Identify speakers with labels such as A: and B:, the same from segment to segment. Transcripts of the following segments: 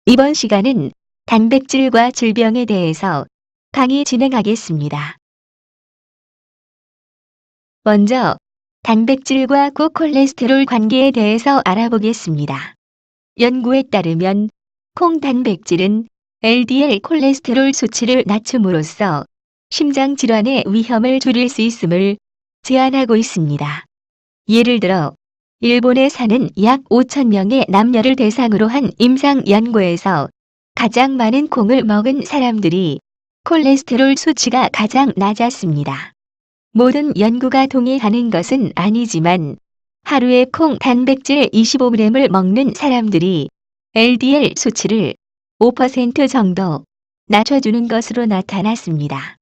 A: 이번 시간은 단백질과 질병에 대해서 강의 진행하겠습니다. 먼저 단백질과 고콜레스테롤 관계에 대해서 알아보겠습니다. 연구에 따르면 콩 단백질은 LDL 콜레스테롤 수치를 낮춤으로써 심장 질환의 위험을 줄일 수 있음을 제안하고 있습니다. 예를 들어 일본에 사는 약 5,000명의 남녀를 대상으로 한 임상 연구에서 가장 많은 콩을 먹은 사람들이 콜레스테롤 수치가 가장 낮았습니다. 모든 연구가 동의하는 것은 아니지만 하루에 콩 단백질 25g을 먹는 사람들이 LDL 수치를 5% 정도 낮춰주는 것으로 나타났습니다.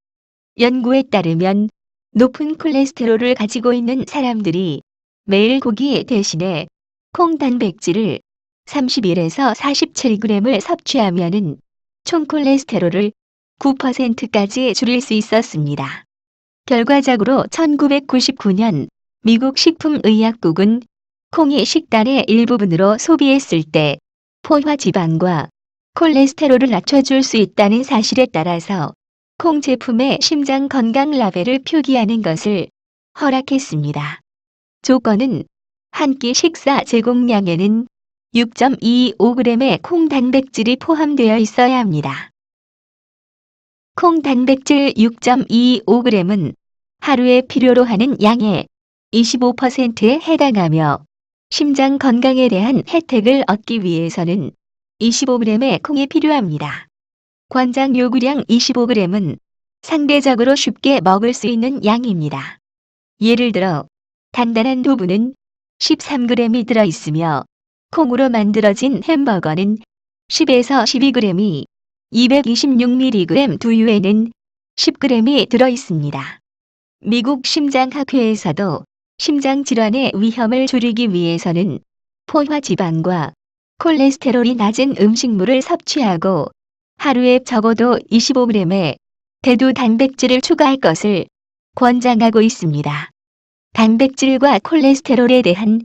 A: 연구에 따르면 높은 콜레스테롤을 가지고 있는 사람들이 매일 고기 대신에 콩 단백질을 31에서 47g을 섭취하면은 총 콜레스테롤을 9%까지 줄일 수 있었습니다. 결과적으로 1999년 미국 식품의약국은 콩이 식단의 일부분으로 소비했을 때 포화 지방과 콜레스테롤을 낮춰줄 수 있다는 사실에 따라서 콩 제품의 심장 건강 라벨을 표기하는 것을 허락했습니다. 조건은 한 끼 식사 제공량에는 6.25g의 콩 단백질이 포함되어 있어야 합니다. 콩 단백질 6.25g은 하루에 필요로 하는 양의 25%에 해당하며 심장 건강에 대한 혜택을 얻기 위해서는 25g의 콩이 필요합니다. 권장 요구량 25g은 상대적으로 쉽게 먹을 수 있는 양입니다. 예를 들어 단단한 두부는 13g이 들어있으며 콩으로 만들어진 햄버거는 10에서 12g이 226mg 두유에는 10g이 들어있습니다. 미국 심장학회에서도 심장질환의 위험을 줄이기 위해서는 포화 지방과 콜레스테롤이 낮은 음식물을 섭취하고 하루에 적어도 25g의 대두 단백질을 추가할 것을 권장하고 있습니다. 단백질과 콜레스테롤에 대한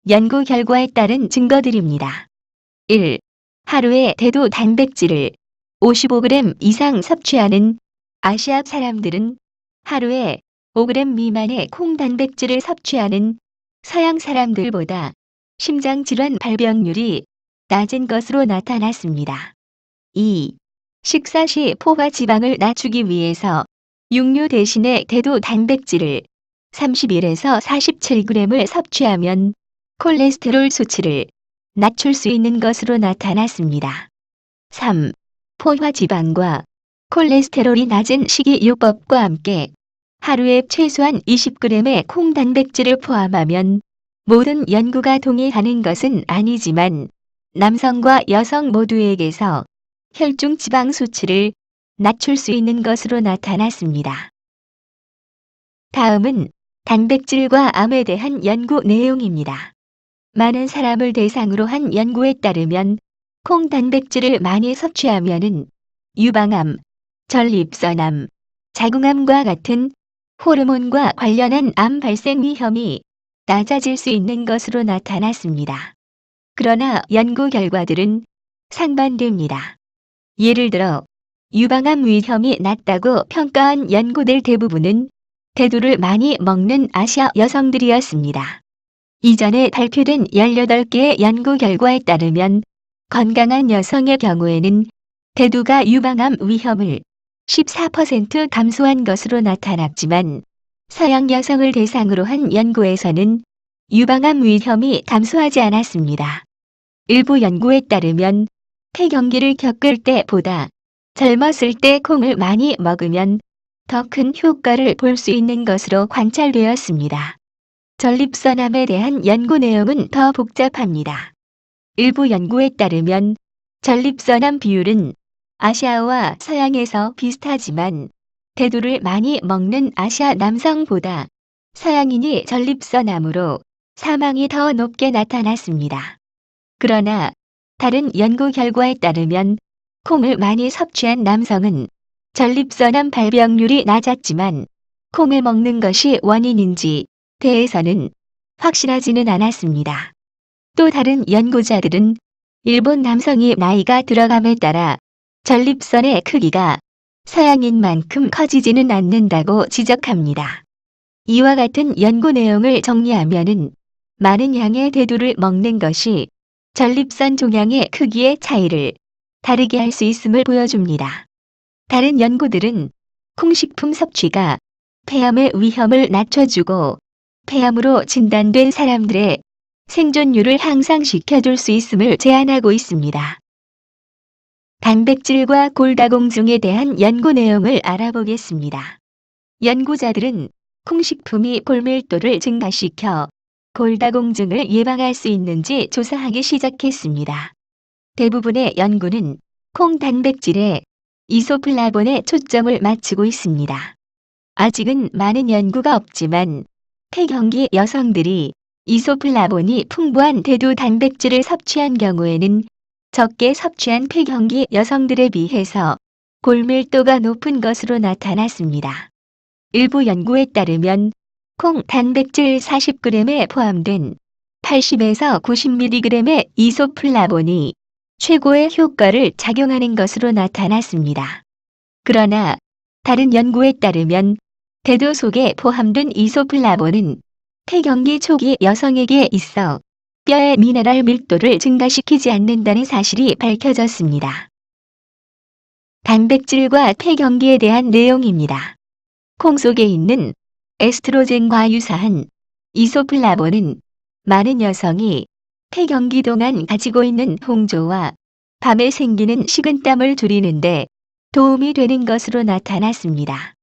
A: 연구 결과에 따른 증거들입니다. 1. 하루에 대두 단백질을 55g 이상 섭취하는 아시아 사람들은 하루에 5g 미만의 콩 단백질을 섭취하는 서양 사람들보다 심장질환 발병률이 낮은 것으로 나타났습니다. 2. 식사 시 포화 지방을 낮추기 위해서 육류 대신에 대두 단백질을 31에서 47g을 섭취하면 콜레스테롤 수치를 낮출 수 있는 것으로 나타났습니다. 3. 포화 지방과 콜레스테롤이 낮은 식이요법과 함께 하루에 최소한 20g의 콩 단백질을 포함하면 모든 연구가 동의하는 것은 아니지만 남성과 여성 모두에게서 혈중 지방 수치를 낮출 수 있는 것으로 나타났습니다. 다음은 단백질과 암에 대한 연구 내용입니다. 많은 사람을 대상으로 한 연구에 따르면 콩 단백질을 많이 섭취하면은 유방암, 전립선암, 자궁암과 같은 호르몬과 관련한 암 발생 위험이 낮아질 수 있는 것으로 나타났습니다. 그러나 연구 결과들은 상반됩니다. 예를 들어 유방암 위험이 낮다고 평가한 연구들 대부분은 대두를 많이 먹는 아시아 여성들이었습니다. 이전에 발표된 18개의 연구 결과에 따르면 건강한 여성의 경우에는 대두가 유방암 위험을 14% 감소한 것으로 나타났지만 서양 여성을 대상으로 한 연구에서는 유방암 위험이 감소하지 않았습니다. 일부 연구에 따르면 폐경기를 겪을 때보다 젊었을 때 콩을 많이 먹으면 더 큰 효과를 볼 수 있는 것으로 관찰되었습니다. 전립선암에 대한 연구 내용은 더 복잡합니다. 일부 연구에 따르면 전립선암 비율은 아시아와 서양에서 비슷하지만 대두를 많이 먹는 아시아 남성보다 서양인이 전립선암으로 사망이 더 높게 나타났습니다. 그러나 다른 연구 결과에 따르면 콩을 많이 섭취한 남성은 전립선암 발병률이 낮았지만 콩을 먹는 것이 원인인지 대해서는 확실하지는 않았습니다. 또 다른 연구자들은 일본 남성이 나이가 들어감에 따라 전립선의 크기가 서양인만큼 커지지는 않는다고 지적합니다. 이와 같은 연구 내용을 정리하면은 많은 양의 대두를 먹는 것이 전립선 종양의 크기의 차이를 다르게 할 수 있음을 보여줍니다. 다른 연구들은 콩식품 섭취가 폐암의 위험을 낮춰주고 폐암으로 진단된 사람들의 생존율을 향상시켜줄 수 있음을 제안하고 있습니다. 단백질과 골다공증에 대한 연구 내용을 알아보겠습니다. 연구자들은 콩식품이 골밀도를 증가시켜 골다공증을 예방할 수 있는지 조사하기 시작했습니다. 대부분의 연구는 콩 단백질에 이소플라본에 초점을 맞추고 있습니다. 아직은 많은 연구가 없지만 폐경기 여성들이 이소플라본이 풍부한 대두 단백질을 섭취한 경우에는 적게 섭취한 폐경기 여성들에 비해서 골밀도가 높은 것으로 나타났습니다. 일부 연구에 따르면 콩 단백질 40g에 포함된 80에서 90mg의 이소플라본이 최고의 효과를 작용하는 것으로 나타났습니다. 그러나 다른 연구에 따르면 대두 속에 포함된 이소플라본은 폐경기 초기 여성에게 있어 뼈의 미네랄 밀도를 증가시키지 않는다는 사실이 밝혀졌습니다. 단백질과 폐경기에 대한 내용입니다. 콩 속에 있는 에스트로겐과 유사한 이소플라본은 많은 여성이 폐경기 동안 가지고 있는 홍조와 밤에 생기는 식은땀을 줄이는데 도움이 되는 것으로 나타났습니다.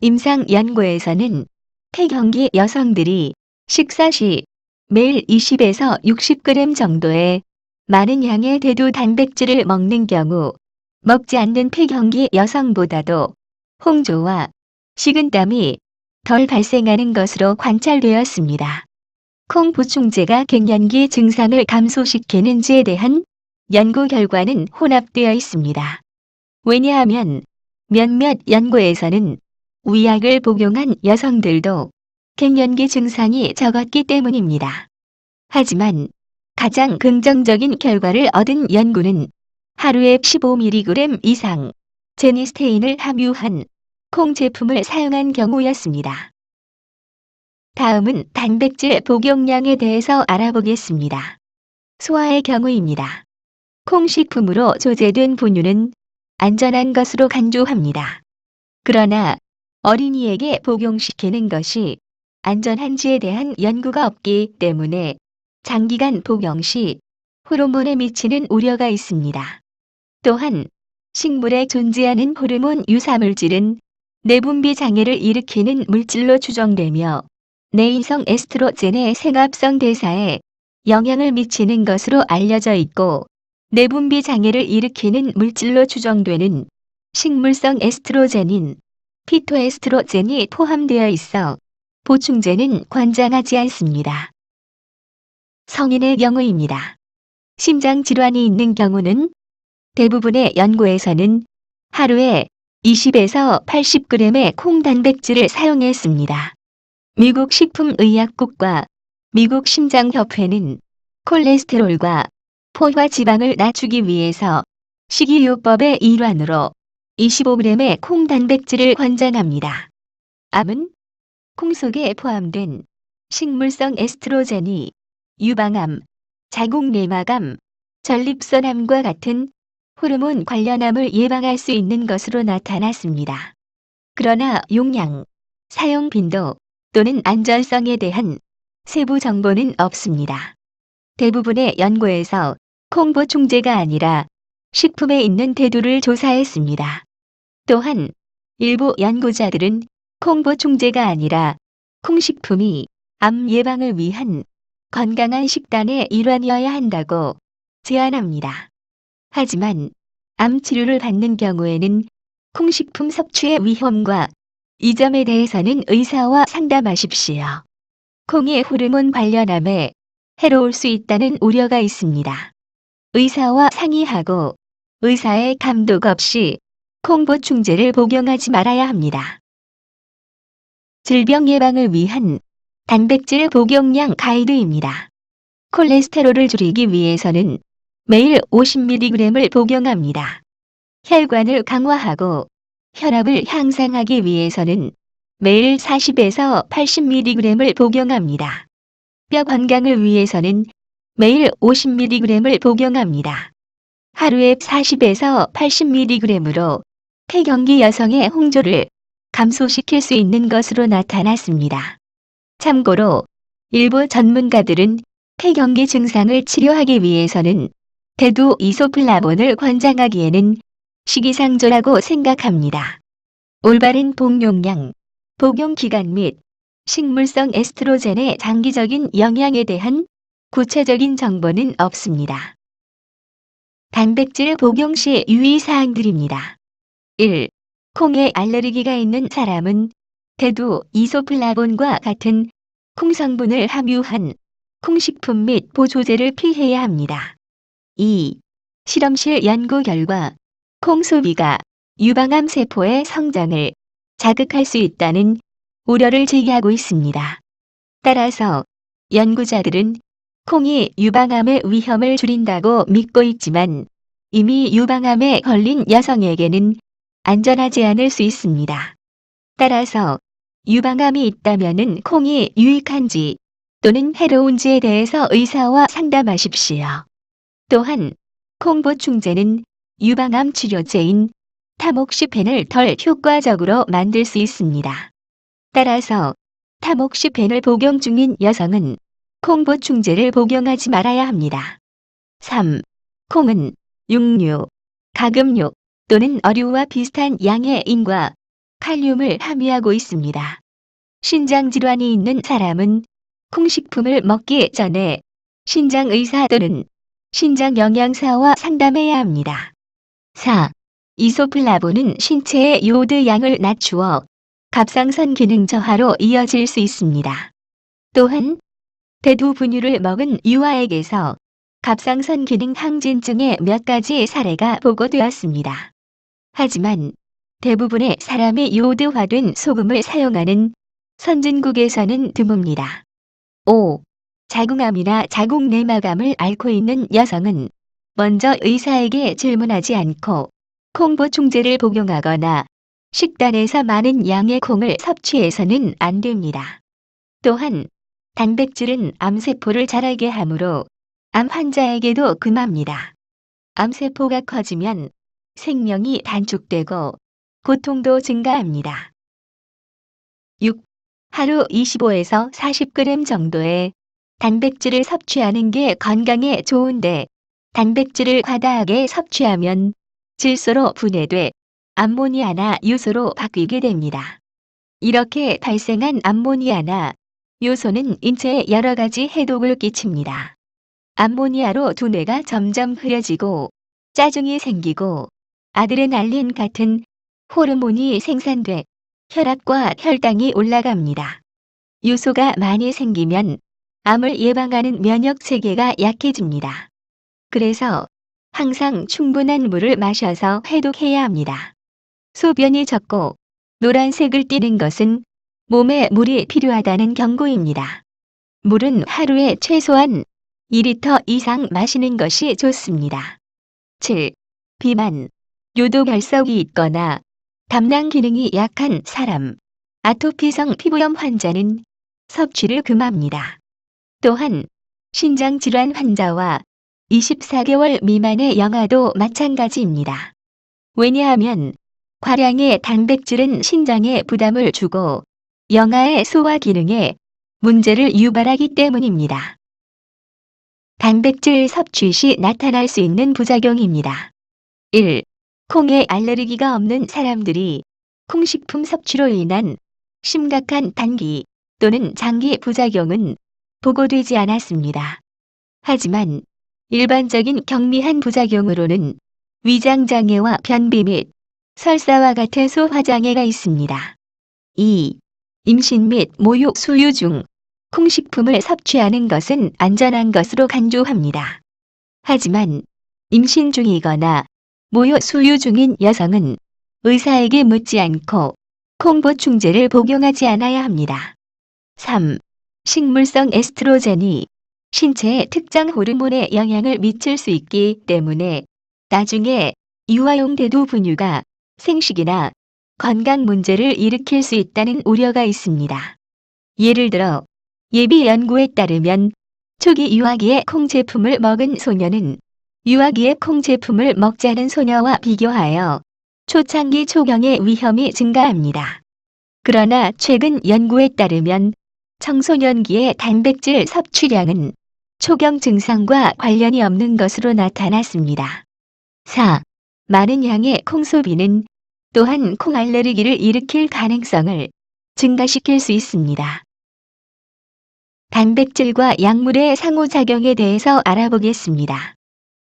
A: 임상 연구에서는 폐경기 여성들이 식사 시 매일 20에서 60g 정도의 많은 양의 대두 단백질을 먹는 경우 먹지 않는 폐경기 여성보다도 홍조와 식은땀이 덜 발생하는 것으로 관찰되었습니다. 콩 보충제가 갱년기 증상을 감소시키는지에 대한 연구 결과는 혼합되어 있습니다. 왜냐하면 몇몇 연구에서는 위약을 복용한 여성들도 갱년기 증상이 적었기 때문입니다. 하지만 가장 긍정적인 결과를 얻은 연구는 하루에 15mg 이상 제니스테인을 함유한 콩 제품을 사용한 경우였습니다. 다음은 단백질 복용량에 대해서 알아보겠습니다. 소화의 경우입니다. 콩 식품으로 조제된 분유는 안전한 것으로 간주합니다. 그러나 어린이에게 복용시키는 것이 안전한지에 대한 연구가 없기 때문에 장기간 복용 시 호르몬에 미치는 우려가 있습니다. 또한 식물에 존재하는 호르몬 유사물질은 내분비 장애를 일으키는 물질로 추정되며 내인성 에스트로겐의 생합성 대사에 영향을 미치는 것으로 알려져 있고 내분비 장애를 일으키는 물질로 추정되는 식물성 에스트로겐인 피토에스트로겐이 포함되어 있어 보충제는 권장하지 않습니다. 성인의 경우입니다. 심장 질환이 있는 경우는 대부분의 연구에서는 하루에 20에서 80g의 콩 단백질을 사용했습니다. 미국 식품의약국과 미국 심장협회는 콜레스테롤과 포화 지방을 낮추기 위해서 식이요법의 일환으로 25g의 콩 단백질을 권장합니다. 암은 콩 속에 포함된 식물성 에스트로겐이 유방암, 자궁내막암, 전립선암과 같은 호르몬 관련암을 예방할 수 있는 것으로 나타났습니다. 그러나 용량, 사용 빈도 또는 안전성에 대한 세부 정보는 없습니다. 대부분의 연구에서 콩 보충제가 아니라 식품에 있는 대두를 조사했습니다. 또한 일부 연구자들은 콩 보충제가 아니라 콩식품이 암 예방을 위한 건강한 식단의 일환이어야 한다고 제안합니다. 하지만 암 치료를 받는 경우에는 콩식품 섭취의 위험과 이 점에 대해서는 의사와 상담하십시오. 콩의 호르몬 관련암에 해로울 수 있다는 우려가 있습니다. 의사와 상의하고 의사의 감독 없이 콩 보충제를 복용하지 말아야 합니다. 질병 예방을 위한 단백질 복용량 가이드입니다. 콜레스테롤을 줄이기 위해서는 매일 50mg을 복용합니다. 혈관을 강화하고 혈압을 향상하기 위해서는 매일 40에서 80mg을 복용합니다. 뼈 건강을 위해서는 매일 50mg을 복용합니다. 하루에 40에서 80mg로 폐경기 여성의 홍조를 감소시킬 수 있는 것으로 나타났습니다. 참고로 일부 전문가들은 폐경기 증상을 치료하기 위해서는 대두 이소플라본을 권장하기에는 시기상조라고 생각합니다. 올바른 복용량, 복용 기간 및 식물성 에스트로겐의 장기적인 영향에 대한 구체적인 정보는 없습니다. 단백질 복용 시 유의사항들입니다. 1. 콩에 알레르기가 있는 사람은 대두 이소플라본과 같은 콩 성분을 함유한 콩식품 및 보조제를 피해야 합니다. 2. 실험실 연구 결과 콩 소비가 유방암 세포의 성장을 자극할 수 있다는 우려를 제기하고 있습니다. 따라서 연구자들은 콩이 유방암의 위험을 줄인다고 믿고 있지만 이미 유방암에 걸린 여성에게는 안전하지 않을 수 있습니다. 따라서 유방암이 있다면은 콩이 유익한지 또는 해로운지에 대해서 의사와 상담하십시오. 또한 콩 보충제는 유방암 치료제인 타목시펜을 덜 효과적으로 만들 수 있습니다. 따라서 타목시펜을 복용 중인 여성은 콩 보충제를 복용하지 말아야 합니다. 3. 콩은 육류, 가금류 또는 어류와 비슷한 양의 인과 칼륨을 함유하고 있습니다. 신장질환이 있는 사람은 콩식품을 먹기 전에 신장의사 또는 신장영양사와 상담해야 합니다. 4. 이소플라본은 신체의 요오드 양을 낮추어 갑상선 기능 저하로 이어질 수 있습니다. 또한 대두 분유를 먹은 유아에게서 갑상선 기능 항진증의 몇 가지 사례가 보고되었습니다. 하지만 대부분의 사람이 요오드화된 소금을 사용하는 선진국에서는 드뭅니다. 5. 자궁암이나 자궁내막암을 앓고 있는 여성은 먼저 의사에게 질문하지 않고 콩 보충제를 복용하거나 식단에서 많은 양의 콩을 섭취해서는 안 됩니다. 또한 단백질은 암세포를 자라게 하므로 암 환자에게도 금합니다. 암세포가 커지면 생명이 단축되고 고통도 증가합니다. 6. 하루 25에서 40g 정도의 단백질을 섭취하는 게 건강에 좋은데 단백질을 과다하게 섭취하면 질소로 분해돼 암모니아나 요소로 바뀌게 됩니다. 이렇게 발생한 암모니아나 요소는 인체에 여러 가지 해독을 끼칩니다. 암모니아로 두뇌가 점점 흐려지고 짜증이 생기고 아드레날린 같은 호르몬이 생산돼 혈압과 혈당이 올라갑니다. 요소가 많이 생기면 암을 예방하는 면역 체계가 약해집니다. 그래서 항상 충분한 물을 마셔서 해독해야 합니다. 소변이 적고 노란색을 띠는 것은 몸에 물이 필요하다는 경고입니다. 물은 하루에 최소한 2리터 이상 마시는 것이 좋습니다. 7. 비만, 요도 결석이 있거나 담낭 기능이 약한 사람, 아토피성 피부염 환자는 섭취를 금합니다. 또한 신장질환 환자와 24개월 미만의 영아도 마찬가지입니다. 왜냐하면 과량의 단백질은 신장에 부담을 주고 영아의 소화 기능에 문제를 유발하기 때문입니다. 단백질 섭취 시 나타날 수 있는 부작용입니다. 1. 콩에 알레르기가 없는 사람들이 콩식품 섭취로 인한 심각한 단기 또는 장기 부작용은 보고되지 않았습니다. 하지만 일반적인 경미한 부작용으로는 위장장애와 변비 및 설사와 같은 소화장애가 있습니다. 2. 임신 및 모유 수유 중 콩식품을 섭취하는 것은 안전한 것으로 간주합니다. 하지만 임신 중이거나 모유 수유 중인 여성은 의사에게 묻지 않고 콩 보충제를 복용하지 않아야 합니다. 3. 식물성 에스트로겐이 신체의 특정 호르몬에 영향을 미칠 수 있기 때문에 나중에 유아용 대두 분유가 생식이나 건강 문제를 일으킬 수 있다는 우려가 있습니다. 예를 들어 예비 연구에 따르면 초기 유아기의 콩 제품을 먹은 소녀는 유아기의 콩 제품을 먹지 않은 소녀와 비교하여 초창기 초경의 위험이 증가합니다. 그러나 최근 연구에 따르면 청소년기의 단백질 섭취량은 초경 증상과 관련이 없는 것으로 나타났습니다. 4. 많은 양의 콩 소비는 또한 콩 알레르기를 일으킬 가능성을 증가시킬 수 있습니다. 단백질과 약물의 상호작용에 대해서 알아보겠습니다.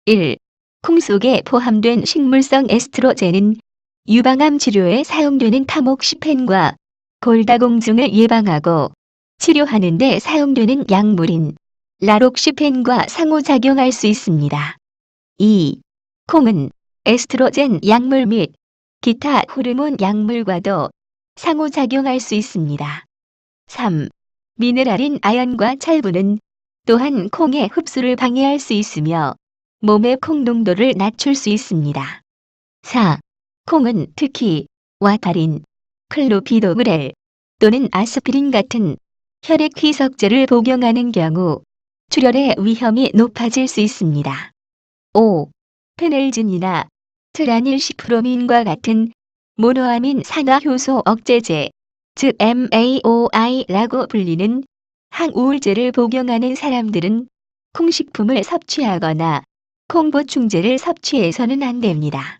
A: 1. 콩 속에 포함된 식물성 에스트로겐은 유방암 치료에 사용되는 타목시펜과 골다공증을 예방하고 치료하는 데 사용되는 약물인 라록시펜과 상호작용할 수 있습니다. 2. 콩은 에스트로겐 약물 및 기타 호르몬 약물과도 상호작용할 수 있습니다. 3. 미네랄인 아연과 찰분은 또한 콩의 흡수를 방해할 수 있으며 몸의 콩 농도를 낮출 수 있습니다. 4. 콩은 특히 와파린, 클로피도그렐 또는 아스피린 같은 혈액 희석제를 복용하는 경우 출혈의 위험이 높아질 수 있습니다. 5. 페넬진이나 트라닐시프로민과 같은 모노아민 산화 효소 억제제, 즉 MAOI라고 불리는 항우울제를 복용하는 사람들은 콩식품을 섭취하거나 콩보충제를 섭취해서는 안 됩니다.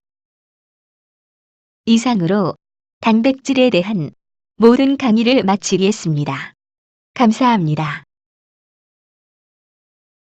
A: 이상으로 단백질에 대한 모든 강의를 마치겠습니다. 감사합니다.